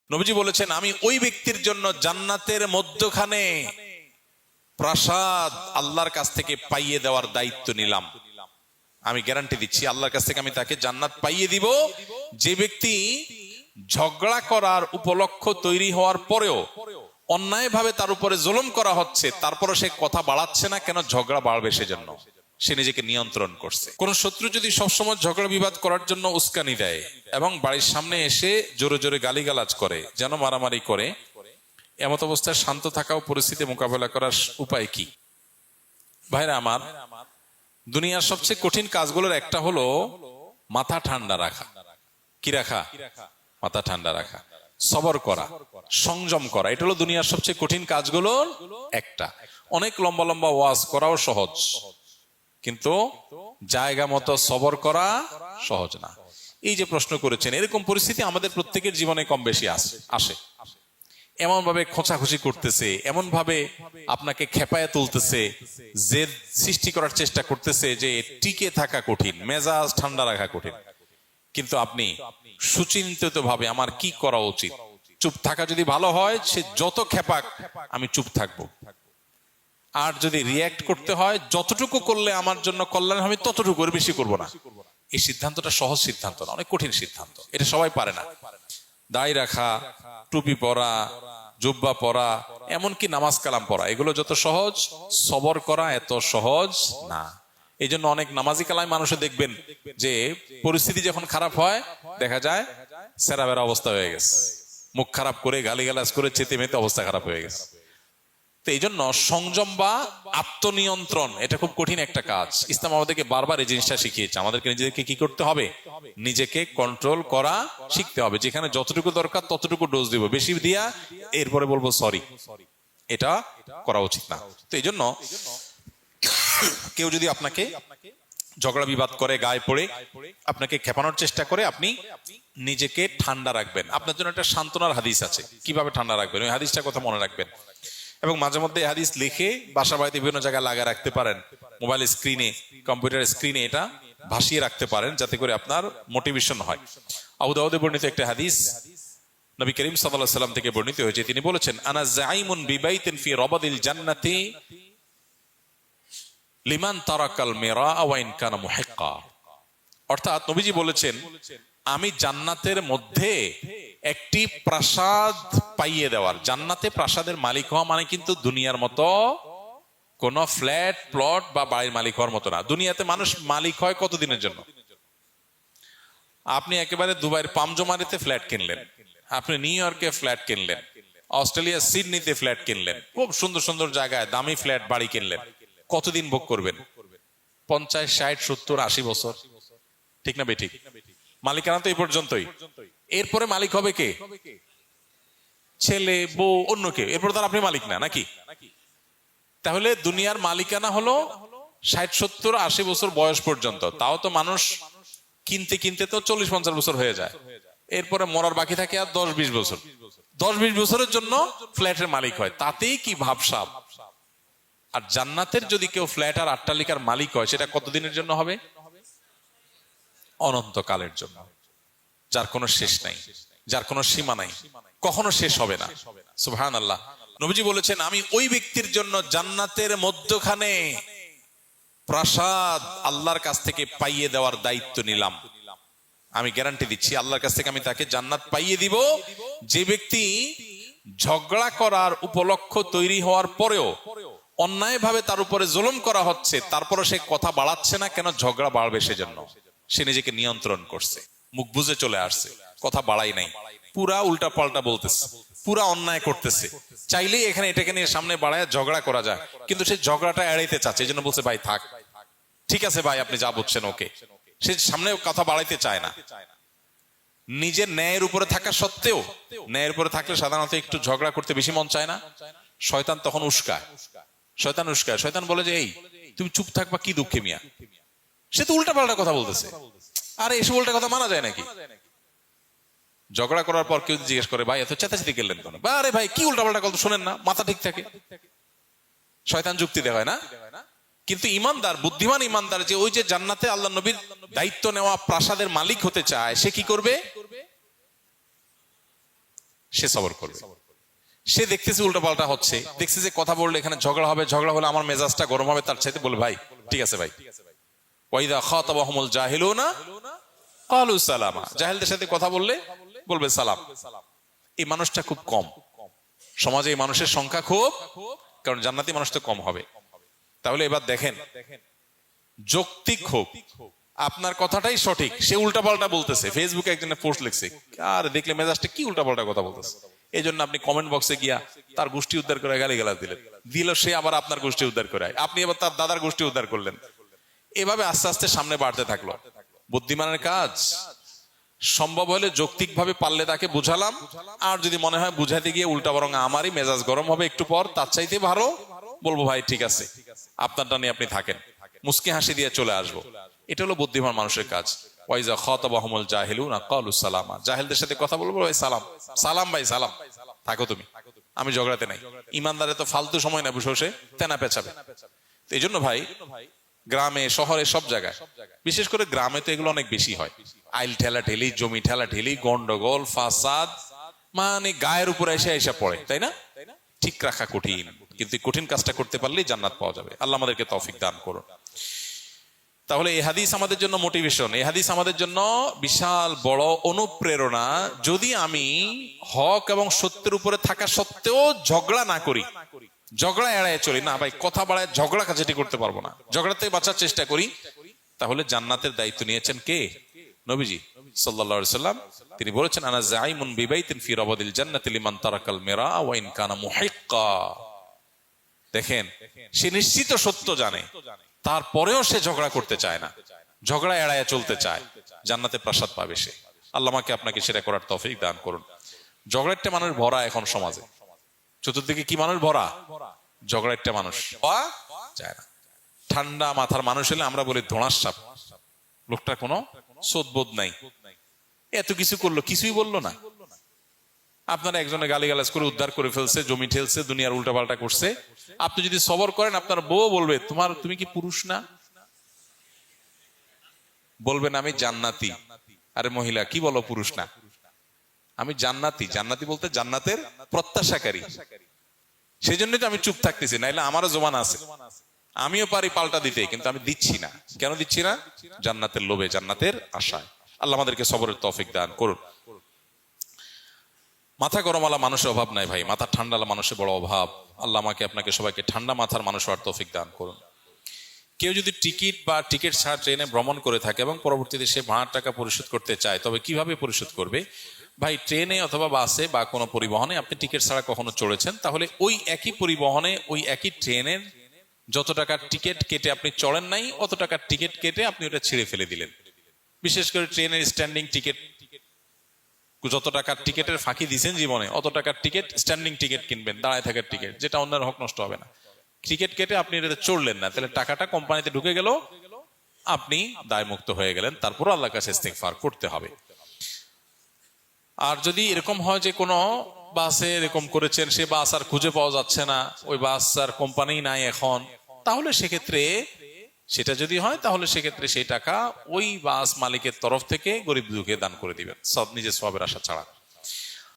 নবীজি বলেছেন, আমি ওই ব্যক্তির জন্য জান্নাতের মধ্যখানে প্রাসাদ আল্লাহর কাছ থেকে পাইয়ে দেওয়ার দায়িত্ব নিলাম। আমি গ্যারান্টি দিচ্ছি, আল্লাহর কাছ থেকে আমি তাকে জান্নাত পাইয়ে দিব। যে ব্যক্তি ঝগড়া করার উপলক্ষ তৈরি হওয়ার পরেও অন্যায়ভাবে তার উপরে জুলুম করা হচ্ছে, তারপরে সে কথা বাড়াচ্ছে না, কেন ঝগড়া বাড়বে সেজন্য সে নিজেকে নিয়ন্ত্রণ করছে। কোন শত্রু যদি সবসময় ঝগড়া বিবাদ করার জন্য উস্কানি দেয় এবং বাড়ির সামনে এসে জোরে জোরে গালিগালাজ করে, যেন মারামারি করে, এমত অবস্থায় শান্ত থাকা ও পরিস্থিতি মোকাবেলা করার উপায় কি? ভাইরা আমার, দুনিয়ার সবচেয়ে কঠিন কাজগুলোর একটা হলো মাথা ঠান্ডা রাখা। কি রাখা? মাথা ঠান্ডা রাখা, সবর করা, সংযম করা। এটা হলো দুনিয়ার সবচেয়ে কঠিন কাজগুলোর একটা। অনেক লম্বা লম্বা ওয়াজ করাও সহজ, কিন্তু জায়গা মতো সবর করা সহজ না। এই যে প্রশ্ন করেছেন, এরকম পরিস্থিতি আমাদের প্রত্যেকের জীবনে কম বেশি আসে। এমন ভাবে খোঁচাখুচি করতেছে, এমন ভাবে আপনাকে খেপায় তুলতেছে, জেদ সৃষ্টি করার চেষ্টা করতেছে যে টিকে থাকা কঠিন, মেজাজ ঠান্ডা রাখা কঠিন। কিন্তু আপনি সুচিন্তিত ভাবে আমার কি করা উচিত, চুপ থাকা যদি ভালো হয়, সে যত খেপাক আমি চুপ থাকবো। আর যদি রিয়্যাক্ট করতে হয়, যতটুকু করলে আমার জন্য কল্যাণ হবে ততটুকু, এর বেশি করবো না। এই সিদ্ধান্তটা সহজ সিদ্ধান্ত না, অনেক কঠিন সিদ্ধান্ত। এটা সবাই পারে না। দাড়ি রাখা, টুপি পরা, জুব্বা পরা, এমনকি নামাজ কালাম পড়া, এগুলো যত সহজ, সবর করা এত সহজ না। এই জন্য অনেক নামাজি কালাম মানুষে দেখবেন যে পরিস্থিতি যখন খারাপ হয়, দেখা যায় সেরা বেরা অবস্থা হয়ে গেছে, মুখ খারাপ করে গালিগালাজ করে চেতে মেতে অবস্থা খারাপ হয়ে গেছে। তো এই জন্য সংযম বা আত্মনিয়ন্ত্রণ, এটা খুব কঠিন একটা কাজ। ইসলাম আমাদেরকে বারবার এই জিনিসটা শিখিয়েছে। আমাদেরকে নিজেদেরকে কি করতে হবে? নিজেকে কন্ট্রোল করা শিখতে হবে। যেখানে যতটুকু দরকার ততটুকু ডোজ দিব, বেশি দিয়া এরপরে বলবো সরি, এটা করা উচিত না। তো এই জন্য কেউ যদি আপনাকে ঝগড়া বিবাদ করে, গায়ে পড়ে আপনাকে খেপানোর চেষ্টা করে, আপনি নিজেকে ঠান্ডা রাখবেন। আপনার জন্য একটা সান্ত্বনার হাদিস আছে, কিভাবে ঠান্ডা রাখবেন, ওই হাদিসটা কথা মনে রাখবেন। এবং মাঝে মধ্যে এই হাদিস লিখে বাসা বাড়িতে বিভিন্ন জায়গায় লাগা রাখতে পারেন, মোবাইল স্ক্রিনে, কম্পিউটার স্ক্রিনে এটা ভাসিয়ে রাখতে পারেন, যাতে করে আপনার মোটিভেশন হয়। আবু দাউদে বর্ণিত একটা হাদিস নবী করিম সাল্লাল্লাহু আলাইহি ওয়াসাল্লাম থেকে বর্ণিত হয়েছে। তিনি বলেছেন, আনা যাইমুন বিবাইতিন ফি রাবাদিল জান্নাতি লিমান তারাকাল মিরা ওয়া ইন কানা মুহিক্কা। অর্থাৎ নবীজি বলেছেন, আমি জান্নাতের মধ্যে একটি প্রাসাদ পাইয়ে দেওয়ার। জান্নাতে প্রাসাদের মালিক হওয়া মানে কিন্তু দুনিয়ার মতো কোন ফ্ল্যাট প্লট বা বাড়ির মালিক হওয়ার মতো না। দুনিয়াতে মানুষ মালিক হয় কতদিনের জন্য? আপনি একেবারে দুবাইয়ের পামজমারিতে ফ্ল্যাট কিনলেন, আপনি নিউ ইয়র্কে ফ্ল্যাট কিনলেন, অস্ট্রেলিয়া সিডনিতে ফ্ল্যাট কিনলেন, খুব সুন্দর সুন্দর জায়গায় দামি ফ্ল্যাট বাড়ি কিনলেন। কতদিন ভোগ করবেন? 50, 60, 70, 80 বছর, ঠিক না বেঠিক? মালিকানা তো এই পর্যন্তই। এরপরে মালিক হবে কে? ছেলে, বউ, অন্য কেউ। এরপর তার আপনি মালিক না, নাকি? তাহলে দুনিয়ার মালিকানা হলো 60, 70, 80 বছর বয়স পর্যন্ত। তাও তো মানুষ কিনতে কিনতে তো 40, 50 বছর হয়ে যায়। এরপরে মরার বাকি থাকে আর 10, 20 বছর। 10, 20 বছরের জন্য ফ্ল্যাটের মালিক হয়, তাতেই কি ভাবসাব। আর জান্নাতের যদি কেউ ফ্ল্যাট আর অট্টালিকার মালিক হয়, সেটা কতদিনের জন্য হবে? অনন্তকালের জন্য, যার কোনো শেষ নাই, যার কোনো সীমা নাই, কখনো শেষ হবে না। সুবহানাল্লাহ। নবীজি বলেছেন, আমি ওই ব্যক্তির জন্য জান্নাতের মধ্যখানে প্রাসাদ আল্লাহর কাছ থেকে পাইয়ে দেওয়ার দায়িত্ব নিলাম। আমি গ্যারান্টি দিচ্ছি, আল্লাহর কাছ থেকে আমি তাকে জান্নাত পাইয়ে দিব। যে ব্যক্তি ঝগড়া করার উপলক্ষ তৈরি হওয়ার পরেও অন্যায়ভাবে তার উপরে জুলুম করা হচ্ছে, তারপরে সে কথা বাড়াচ্ছে না, কেন ঝগড়া বাড়বে সেজন্য সে নিজেকে নিয়ন্ত্রণ করছে, মুখ বুজে চলে আসছে, কথা বাড়াই নাই, পুরা উল্টা পাল্টা বলতেছে, পুরা অন্যায় করতেছে। চাইলেই এখানে এটাকে নিয়ে সামনে বাড়ায় ঝগড়া করা যায়, কিন্তু সে ঝগড়াটা এড়াইতে চাচ্ছে। এই জন্য বলছে, ভাই থাক, ঠিক আছে ভাই, আপনি যা বুঝছেন ওকে। সে সামনে কথা বাড়াইতে চায় না। নিজের ন্যায়ের উপরে থাকা সত্ত্বেও, ন্যায়ের উপরে থাকলে সাধারণত একটু ঝগড়া করতে বেশি মন চায় না। শয়তান তখন উস্কায়, শয়তান বলে যে, এই তুমি চুপ থাকবা, কি দুঃখে মিয়া, সে তো উল্টা পাল্টা কথা বলতেছে। আরে এসব উল্টা কথা মানা যায় নাকি? ঝগড়া করার পর কেউ জিজ্ঞেস করে, ভাই এত চেঁচাচেঁতি করলেন কেন? আরে ভাই কি উল্টা পাল্টা কথা শোনেন না, মাথা ঠিক থাকে। শয়তান যুক্তি দেখায় না। কিন্তু ইমানদার, বুদ্ধিমান ইমানদার, যে ওই যে জান্নাতে আল্লাহ নবীর দায়িত্ব নেওয়া প্রাসাদের মালিক হতে চায়, সে কি করবে? সে সবর করবে। সে দেখতেছে উল্টাপাল্টা হচ্ছে, দেখছে যে কথা বললে এখানে ঝগড়া হবে, ঝগড়া হলে আমার মেজাজটা গরম হবে, তার চাইতে বলে ভাই ঠিক আছে ভাই। ওয়াইদা খাতাবাহুমুল জাহিলুনা ক্বালু সালামা, জাহেলদের সাথে কথা বললে বলবে সালাম। এই মানুষটা খুব কম সমাজে, এই মানুষের সংখ্যা খুব, কারণ জান্নাতি মানুষ তো কম হবে। তাহলে এবার দেখেন, যৌক্তিক হোক, আপনার কথাটাই সঠিক, সে উল্টাপাল্টা বলতেছে, ফেসবুকে একজনের পোস্ট লিখছে, আর দেখলে মেজাজটা কি উল্টাপাল্টা কথা বলতেছে, এই জন্য আপনি কমেন্ট বক্সে গিয়া তার গোষ্ঠী উদ্ধার করে গালিগালাজ দিলেন, দিল সে আবার আপনার গোষ্ঠী উদ্ধার করে, আপনি আবার তার দাদার গোষ্ঠী উদ্ধার করলেন। এভাবে আস্তে আস্তে সামনে বাড়তে থাকলো। বুদ্ধিমানের কাজ সম্ভব হলে যৌক্তিক ভাবে পারলে তাকে বুঝালাম, আর যদি মনে হয় বুঝাতে গিয়ে উল্টা বরং আমারই মেজাজ গরম হবে একটু পর, তার চাইতে ভালো বলবো ভাই ঠিক আছে আপনারটা নিয়ে আপনি থাকেন, মুস্কি হাসি দিয়ে চলে আসবো। এটা হলো বুদ্ধিমান মানুষের কাজ। ওয়াইজা খাতাবাহুমুল জাহিলুনা ক্বালু সালামা, জাহেলদের সাথে কথা বলবো ভাই সালাম, সালাম ভাই সালাম, থাকো তুমি, আমি ঝগড়াতে নাই। ইমানদারে তো ফালতু সময় না বসে বসে তেনা পেছাবে। এই জন্য ভাই গ্রামে শহরে সব জায়গায়, বিশেষ করে গ্রামে তো এগুলো অনেক বেশি হয়, আইল ঠেলা ঠেলি, জমি ঠেলা ঠেলি, গন্ডগোল, ফাসাদ, মানে গায়ের উপরে এসে এসে পড়ে, তাই না? ঠিক রাখা কঠিন, কিন্তু কঠিন কাজটা করতে পারলেই জান্নাত পাওয়া যাবে। আল্লাহ আমাদেরকে তৌফিক দান করুন। তাহলে এই হাদিস আমাদের জন্য মোটিভেশন, এই হাদিস আমাদের জন্য বিশাল বড় অনুপ্রেরণা। যদি আমি হক এবং সত্যের উপরে থাকা সত্ত্বেও ঝগড়া না করি, ঝগড়া এড়ায় চলি না ভাই, কথা বাড়ায় ঝগড়া কাজটি করতে পারবো না, ঝগড়া থেকে বাঁচার চেষ্টা করি, তাহলে জান্নাতের দায়িত্ব নিয়েছেন কে? নবীজি সাল্লাল্লাহু আলাইহি সাল্লাম। তিনি বলেছেন আনা যাইমুন বিবাইতিন ফি রাবাদিল জান্নাতি লিমান তারাকাল মিরা ওয়া ইন কানা মুহিক্কা। দেখেন, সে নিশ্চিত সত্য জানে, তারপরেও সে ঝগড়া করতে চায় না, ঝগড়া এড়ায় চলতে চায়, জান্নাতে প্রাসাদ পাবে সে। আল্লাহ আমাকে আপনাকে সেটা করার তৌফিক দান করুন। ঝগড়াটা মানুষ ভরা এখন সমাজে, চতুর্দিকে কি মানুষ ভরা, ঝগড়াটা মানুষ পাওয়া যায় না। ঠান্ডা মাথার মানুষ হলে আমরা বলি ধোঁড়ার সাপ, লোকটা কোনো সোদবোধ নাই, এত কিছু করলো কিছুই বললো না। আপনারা একজনে গালিগালাজ করে উদ্ধার করে ফেলছে, জমি ঠেলছে, দুনিয়ার উল্টাপাল্টা করছে, আপনি যদি সবর করেন আপনার বউ বলবে তুমি কি পুরুষ না? বলবেন আমি জান্নাতি। আরে মহিলা কি বলো পুরুষ না? আমি জান্নাতি। জান্নাতি বলতে জান্নাতের প্রত্যাশাকারী, সেই জন্যই তো আমি চুপ থাকতেছি, নাইলে আমারও জমান আছে, আমিও পারি পাল্টা দিতে, কিন্তু আমি দিচ্ছি না। কেন দিচ্ছি না? জান্নাতের লোভে, জান্নাতের আশায়। আল্লাহ আমাদেরকে সবরের তৌফিক দান করুন। মাথা গরমওয়ালা মানুষের অভাব নাই ভাই, মাথা ঠান্ডাওয়ালা মানুষের বড় অভাব। আল্লাহ আমাকে আপনাকে সবাইকে ঠান্ডা মাথার মানুষ হওয়ার তৌফিক দান করুন। কেউ যদি টিকিট বা টিকিট ছাড়া ট্রেনে ভ্রমণ করে থাকে এবং পরবর্তীতে সে ভাড়ার টাকা পরিশোধ করতে চায়, তবে কিভাবে পরিশোধ করবে? ভাই, ট্রেনে অথবা বাসে বা কোনো পরিবহনে আপনি টিকিট ছাড়া কখনো চড়েছেন, তাহলে ওই একই পরিবহনে ওই একই ট্রেনের যত টাকার টিকিট কেটে আপনি চড়েন নাই, অত টাকার টিকিট কেটে আপনি ওটা ছিঁড়ে ফেলে দিলেন। বিশেষ করে ট্রেনের স্ট্যান্ডিং টিকিট, যত টাকার টিকিটের ফাঁকি দিয়েছেন জীবনে, অত টাকার টিকিট স্ট্যান্ডিং টিকিট কিনবেন, দাঁড়ায় থাকার টিকিট, যেটা অন্যের হক নষ্ট হবে না। টিকিট কেটে আপনি এটা চড়লেন না, তাহলে টাকাটা কোম্পানিতে ঢুকে গেল, আপনি দায়মুক্ত হয়ে গেলেন। তারপর আল্লাহর কাছে ইস্তিগফার করতে হবে। আর যদি এরকম হয় যে কোনো বাসে এরকম করেছেন, সে বাস আর খুঁজে পাওয়া যাচ্ছে না, ওই বাস আর কোম্পানি নাই এখন, তাহলে সেক্ষেত্রে সেটা যদি হয়, তাহলে সেক্ষেত্রে সেই টাকা ওই বাস মালিকের তরফ থেকে গরিব দুঃখে দান করে দিবেন, সব নিজের সবের আশা ছাড়া।